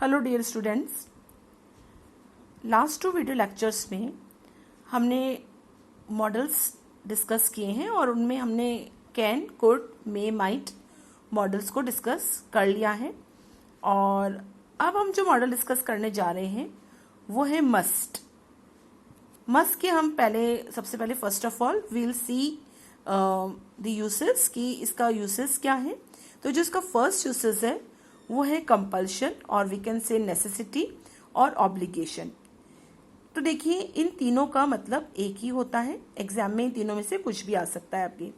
Hello dear students, last 2 video lectures में हमने models discuss किए हैं और उनमें हमने can, could, may, might models को डिस्कस कर लिया है। और अब हम जो मॉडल डिस्कस करने जा रहे हैं वो है मस्ट। मस्ट के हम सबसे पहले first of all we'll see the uses कि इसका यूसेस क्या है। तो जो इसका फर्स्ट यूसेस है वो है कंपल्शन और वी कैन से नेसेसिटी और ऑब्लिगेशन। तो देखिए इन तीनों का मतलब एक ही होता है, एग्जाम में इन तीनों में से कुछ भी आ सकता है आपके।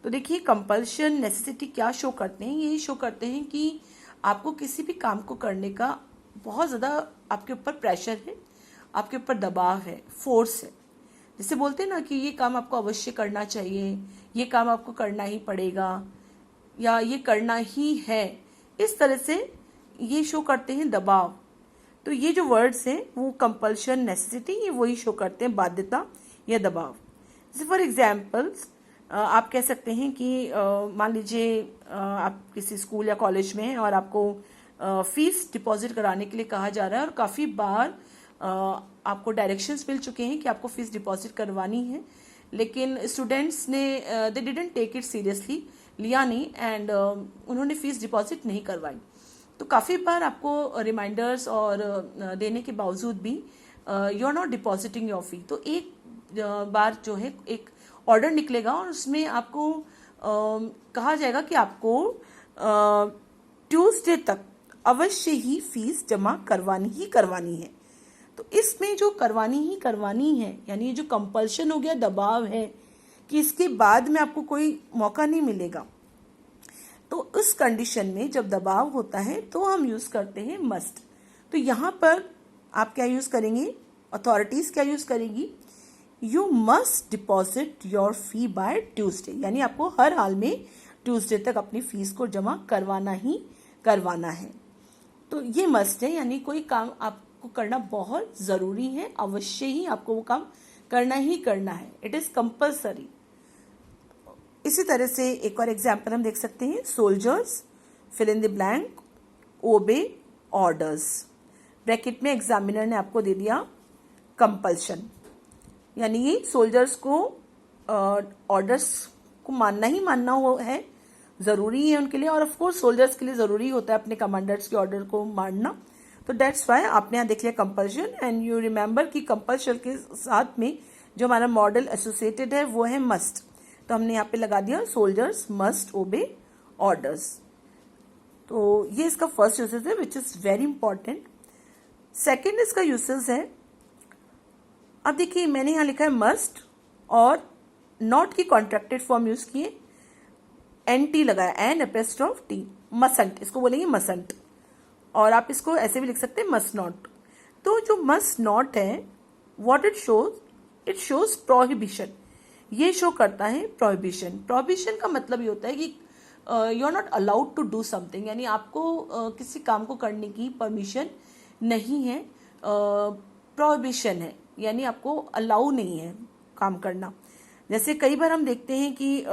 तो देखिए कंपल्शन, नेसेसिटी क्या शो करते हैं? यही शो करते हैं कि आपको किसी भी काम को करने का बहुत ज़्यादा आपके ऊपर प्रेशर है, आपके ऊपर दबाव है, फोर्स है। जैसे बोलते हैं ना कि ये काम आपको अवश्य करना चाहिए, ये काम आपको करना ही पड़ेगा या ये करना ही है, इस तरह से ये शो करते हैं दबाव। तो ये जो वर्ड्स हैं वो कंपल्शन, नेसेसिटी, ये वही शो करते हैं बाध्यता या दबाव। जैसे फॉर एग्जाम्पल्स आप कह सकते हैं कि मान लीजिए आप किसी स्कूल या कॉलेज में हैं और आपको फीस डिपॉजिट कराने के लिए कहा जा रहा है और काफ़ी बार आपको डायरेक्शंस मिल चुके हैं कि आपको फीस डिपॉजिट करवानी है, लेकिन स्टूडेंट्स ने they didn't take it seriously, लिया नहीं एंड उन्होंने फीस डिपॉजिट नहीं करवाई। तो काफ़ी बार आपको रिमाइंडर्स और देने के बावजूद भी you are not depositing your fee. तो एक बार जो है एक ऑर्डर निकलेगा और उसमें आपको कहा जाएगा कि आपको ट्यूसडे तक अवश्य ही फीस जमा करवानी ही करवानी है। तो इसमें जो करवानी है यानी ये जो कंपल्शन हो गया, दबाव है कि इसके बाद में आपको कोई मौका नहीं मिलेगा। तो उस कंडीशन में जब दबाव होता है तो हम यूज करते हैं मस्ट। तो यहाँ पर आप क्या यूज करेंगे, अथॉरिटीज क्या यूज करेगी, you must deposit your fee by Tuesday, यानी आपको हर हाल में ट्यूसडे तक अपनी फीस को जमा करवाना ही करवाना है। तो ये मस्ट है, यानी कोई काम आपको करना बहुत जरूरी है, अवश्य ही आपको वो काम करना ही करना है, इट इज कंपल्सरी। इसी तरह से एक और एग्जाम्पल हम देख सकते हैं, soldiers, fill in the blank, obey orders. Bracket में एग्जामिनर ने आपको दे दिया कंपल्शन, यानी ये सोल्जर्स को ऑर्डर्स को मानना ही मानना हो है, जरूरी है उनके लिए, और ऑफ कोर्स सोल्जर्स के लिए जरूरी होता है अपने कमांडर्स के ऑर्डर को मानना। तो दैट्स वाई आपने यहाँ देख लिया कंपल्शन एंड यू रिमेंबर कि कंपल्शन के साथ में जो हमारा मॉडल एसोसिएटेड है वो है मस्ट। तो हमने यहाँ पे लगा दिया सोल्जर्स मस्ट ओबे ऑर्डर्स। तो ये इसका फर्स्ट यूसेज है which is very important. Second इसका यूसेज है, अब देखिए मैंने यहाँ लिखा है मस्ट और नॉट की कॉन्ट्रैक्टेड फॉर्म यूज किए, एन टी लगाया, एन एपेस्ट्रोफ टी, मसंट, इसको बोलेंगे मसंट, और आप इसको ऐसे भी लिख सकते हैं मस्ट नॉट। तो जो मस्ट नॉट है व्हाट इट शोज प्रोहिबिशन, ये शो करता है प्रोहिबिशन। प्रोहिबिशन का मतलब ये होता है कि you are not allowed to do something, यानी आपको किसी काम को करने की परमिशन नहीं है, प्रोहिबिशन है, यानी आपको अलाउ नहीं है काम करना। जैसे कई बार हम देखते हैं कि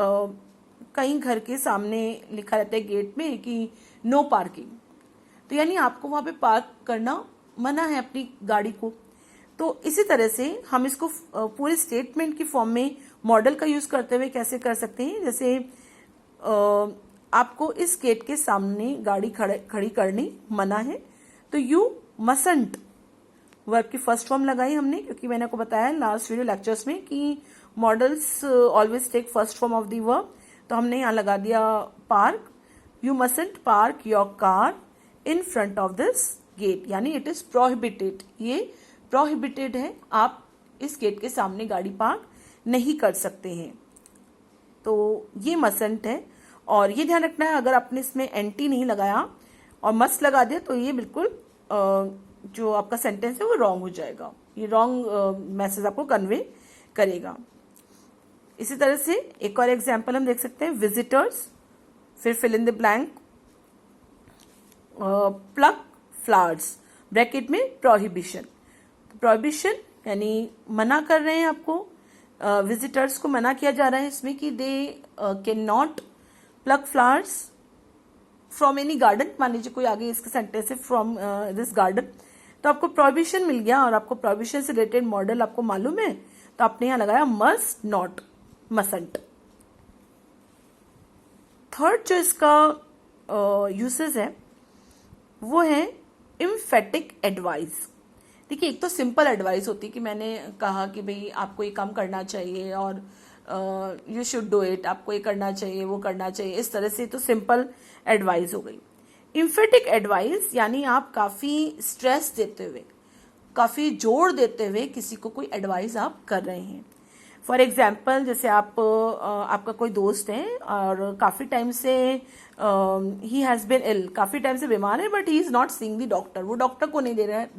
कई घर के सामने लिखा रहता है गेट में कि नो पार्किंग, तो यानी आपको वहां पे पार्क करना मना है अपनी गाड़ी को। तो इसी तरह से हम इसको पूरे स्टेटमेंट की फॉर्म में मॉडल का यूज करते हुए कैसे कर सकते हैं, जैसे आपको इस गेट के सामने गाड़ी खड़ी करनी मना है, तो यू मसंट वर्ब की फर्स्ट फॉर्म लगाई हमने, क्योंकि मैंने आपको बताया लास्ट वीडियो लेक्चर्स में कि modals always take first form of the verb. तो हमने यहाँ लगा दिया park, you mustn't park your car in front of this gate, यानी इट इज प्रोहिबिटेड, ये प्रोहिबिटेड है, आप इस गेट के सामने गाड़ी पार्क नहीं कर सकते हैं। तो ये मसंट है, और ये ध्यान रखना है अगर आपने इसमें एंटी नहीं लगाया और मस्ट लगा दिया तो ये बिल्कुल जो आपका सेंटेंस है वो रॉन्ग हो जाएगा, ये रॉन्ग मैसेज आपको कन्वे करेगा। इसी तरह से एक और एग्जाम्पल हम देख सकते हैं, विजिटर्स, फिर fill in the blank, pluck flowers, bracket में प्रोहिबिशन। प्रोहिबिशन यानी मना कर रहे हैं आपको, विजिटर्स को मना किया जा रहा है इसमें कि they can not plug flowers from any garden, मान लीजिए कोई आगे इसके सेंटेंस है फ्रॉम दिस गार्डन, तो आपको प्रोहिबिशन मिल गया और आपको प्रोहिबिशन से रिलेटेड मॉडल आपको मालूम है, तो आपने यहां लगाया मस्ट, नॉट, मसंट। थर्ड जो इसका यूसेज है वो है इम्फेटिक एडवाइस। देखिए, एक तो सिंपल एडवाइस होती है कि मैंने कहा कि भाई आपको ये काम करना चाहिए और यू शुड डू इट, आपको ये करना चाहिए, वो करना चाहिए, इस तरह से तो सिंपल एडवाइस हो गई। इम्फेटिक एडवाइस यानी आप काफ़ी स्ट्रेस देते हुए, काफ़ी जोर देते हुए किसी को कोई एडवाइस आप कर रहे हैं। फॉर एग्जाम्पल, जैसे आपका कोई दोस्त है और काफ़ी टाइम से ही हैज़ बिन इल, काफ़ी टाइम से बीमार है, but he is not seeing the doctor, वो डॉक्टर को नहीं दे रहा है,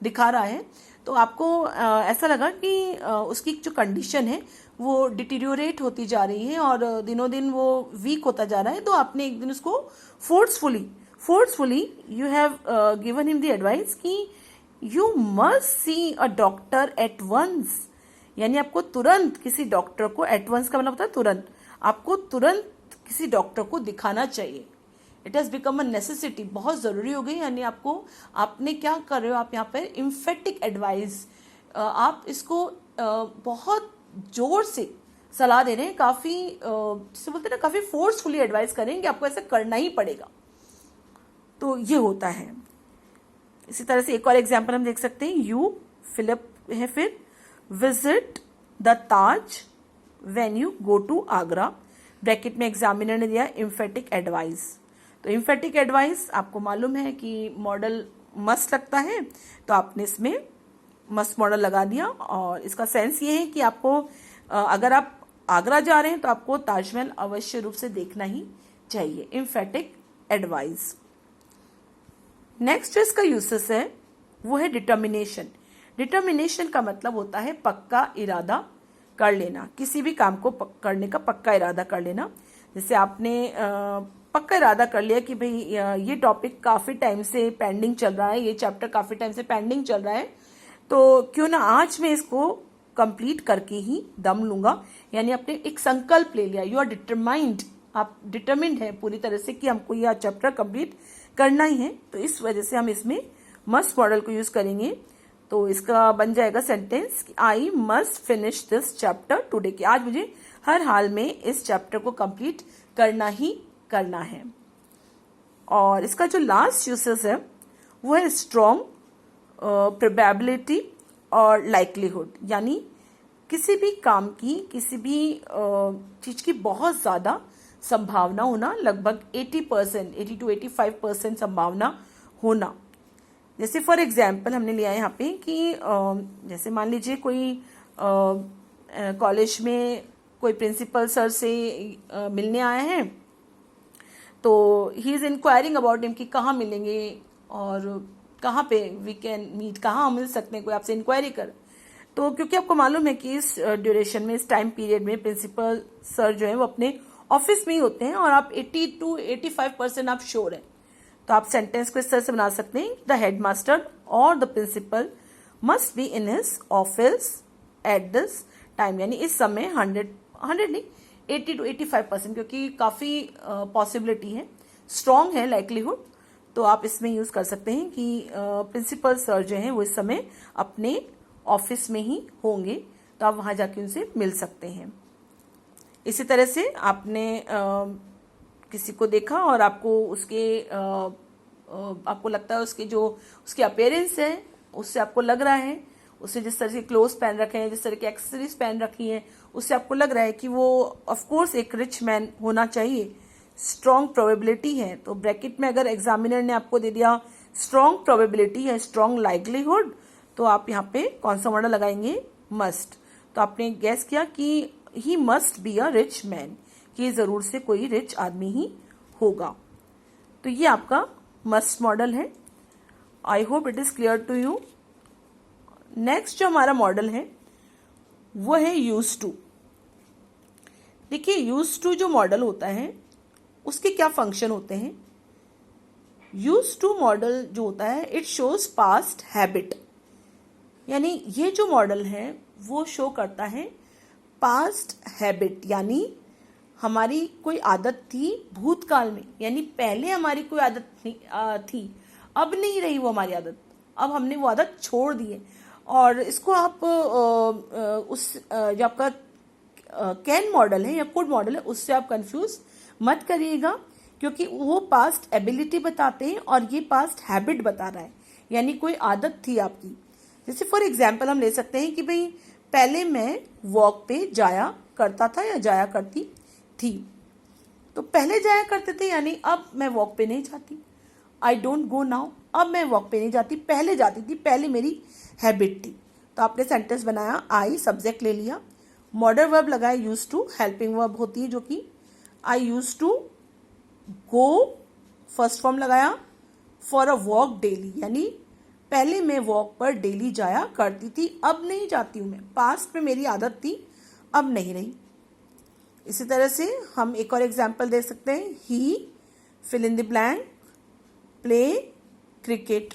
दिखा रहा है। तो आपको ऐसा लगा कि उसकी जो कंडीशन है वो डिटीरियोरेट होती जा रही है और दिनों दिन वो वीक होता जा रहा है, तो आपने एक दिन उसको forcefully you have given him the advice कि you must see a doctor at once, यानी आपको तुरंत किसी डॉक्टर को, एट वंस का मतलब होता है तुरंत, आपको तुरंत किसी डॉक्टर को दिखाना चाहिए। It has become a necessity, बहुत जरूरी हो गई। यानी आपने क्या कर रहे हो, आप यहाँ पर इम्फेटिक एडवाइस, आप इसको बहुत जोर से सलाह दे रहे हैं, काफी जिसे बोलते हैं ना, काफी फोर्सफुली एडवाइस करें कि आपको ऐसा करना ही पड़ेगा। तो ये होता है। इसी तरह से एक और एग्जाम्पल हम देख सकते हैं, यू फिलिप है, फिर visit the Taj when you go to Agra, bracket में एग्जामिनर ने दिया इम्फेटिक एडवाइस। तो इम्फेटिक एडवाइस आपको मालूम है कि मॉडल मस्ट लगता है, तो आपने इसमें मस्ट मॉडल लगा दिया। और इसका सेंस ये है कि आपको अगर आप आगरा जा रहे हैं तो आपको ताजमहल अवश्य रूप से देखना ही चाहिए। Emphatic advice. नेक्स्ट जो इसका यूसेस है वो है डिटर्मिनेशन। डिटर्मिनेशन का मतलब होता है पक्का इरादा कर लेना, किसी भी काम को करने का पक्का इरादा कर लेना। जैसे आपने पक्का इरादा कर लिया कि भाई ये टॉपिक काफी टाइम से पेंडिंग चल रहा है, ये चैप्टर काफी टाइम से पेंडिंग चल रहा है, तो क्यों ना आज मैं इसको कंप्लीट करके ही दम लूंगा। यानी आपने एक संकल्प ले लिया, यू आर डिटरमाइंड, आप डिटरमिंड है पूरी तरह से कि हमको यह चैप्टर कंप्लीट करना ही है। तो इस वजह से हम इसमें मस्ट मॉडल को यूज करेंगे। तो इसका बन जाएगा sentence, I must finish this chapter today, कि आज मुझे हर हाल में इस चैप्टर को कंप्लीट करना ही करना है। और इसका जो लास्ट यूसेस है वो है स्ट्रॉन्ग, प्रोबेबिलिटी और लाइकलीहुड। यानी किसी भी काम की, किसी भी चीज की बहुत ज्यादा संभावना होना, लगभग 80% 80 to 85% संभावना होना। जैसे फॉर एग्जाम्पल हमने लिया है यहाँ पे कि जैसे मान लीजिए कोई कॉलेज में कोई प्रिंसिपल सर से मिलने आए हैं, तो he is enquiring about him कि कहाँ मिलेंगे और कहाँ पे वी कैन मीट, कहाँ हम मिल सकते हैं, कोई आपसे इंक्वायरी कर। तो क्योंकि आपको मालूम है कि इस ड्यूरेशन में, इस टाइम पीरियड में प्रिंसिपल सर जो है वो अपने ऑफिस में ही होते हैं और आप 80 to 85% आप श्योर हैं, तो आप सेंटेंस को इस तरह से बना सकते हैं, द हेडमास्टर और the principal must be in his office at this time. यानी इस समय 100 नहीं, 80 to 85%, क्योंकि काफी पॉसिबिलिटी है, स्ट्रॉन्ग है लाइकलीहुड, तो आप इसमें यूज कर सकते हैं कि प्रिंसिपल सर जो है वो इस समय अपने ऑफिस में ही होंगे, तो आप वहां जाके उनसे मिल सकते हैं। इसी तरह से आपने किसी को देखा और आपको उसके आपको लगता है उसकी अपीयरेंस है, उससे आपको लग रहा है, उससे जिस तरह से क्लोथ पहन रखे हैं, जिस तरह की एक्सेसरीज पहन रखी हैं, उससे आपको लग रहा है कि वो ऑफ कोर्स एक रिच मैन होना चाहिए, स्ट्रॉन्ग प्रोबेबिलिटी है। तो ब्रैकेट में अगर एग्जामिनर ने आपको दे दिया स्ट्रॉन्ग प्रोबेबिलिटी है, स्ट्रॉन्ग लाइकलीहुड, तो आप यहाँ पे कौन सा मॉडल लगाएंगे, मस्ट। तो आपने गैस किया कि he must be a rich man, कि जरूर से कोई रिच आदमी ही होगा। तो ये आपका मस्ट मॉडल है। I hope it is clear to you. Next जो हमारा मॉडल है वो है यूज टू। देखिए, यूज टू जो मॉडल होता है उसके क्या फंक्शन होते हैं। यूज टू मॉडल जो होता है, इट शोज पास्ट हैबिट। यानी ये जो मॉडल है वो शो करता है पास्ट हैबिट, यानी हमारी कोई आदत थी भूतकाल में, यानी पहले हमारी कोई आदत थी, अब नहीं रही वो हमारी आदत, अब हमने वो आदत छोड़ दी है। और इसको आप जो आपका कैन मॉडल है या कुड मॉडल है उससे आप कंफ्यूज मत करिएगा, क्योंकि वो पास्ट एबिलिटी बताते हैं और ये पास्ट हैबिट बता रहा है, यानी कोई आदत थी आपकी। जैसे फॉर एग्जाम्पल हम ले सकते हैं कि भाई पहले मैं वॉक पे जाया करता था या जाया करती थी, तो पहले जाया करते थे यानी अब मैं वॉक पे नहीं जाती। आई डोंट गो नाउ, अब मैं वॉक पे नहीं जाती, पहले जाती थी, पहले मेरी हैबिट थी। तो आपने सेंटेंस बनाया, आई सब्जेक्ट ले लिया, मॉडर्न वर्ब लगाया यूज टू, हेल्पिंग वर्ब होती है जो कि I use to go, first form लगाया, फॉर अ वॉक डेली, यानी पहले मैं वॉक पर डेली जाया करती थी, अब नहीं जाती हूँ मैं, पास्ट में मेरी आदत थी, अब नहीं रही। इसी तरह से हम एक और एग्जाम्पल दे सकते हैं, he fill in the blank play cricket,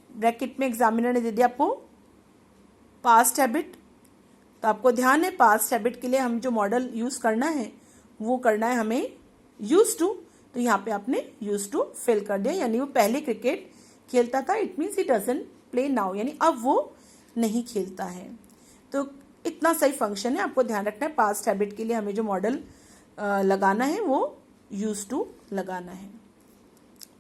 bracket में एग्जामिनर ने दे दिया आपको पास्ट हैबिट, तो आपको ध्यान है पास्ट हैबिट के लिए हम जो मॉडल यूज करना है वो करना है हमें यूज टू, तो यहाँ पे आपने यूज टू फिल कर दिया, यानी वो पहले क्रिकेट खेलता था, it means he doesn't play now, यानी अब वो नहीं खेलता है। तो इतना सही फंक्शन है, आपको ध्यान रखना है पास्ट हैबिट के लिए हमें जो मॉडल लगाना है वो यूज टू लगाना है।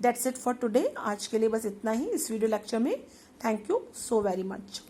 दैट्स इट फॉर टुडे, आज के लिए बस इतना ही इस वीडियो लेक्चर में। Thank you so very much.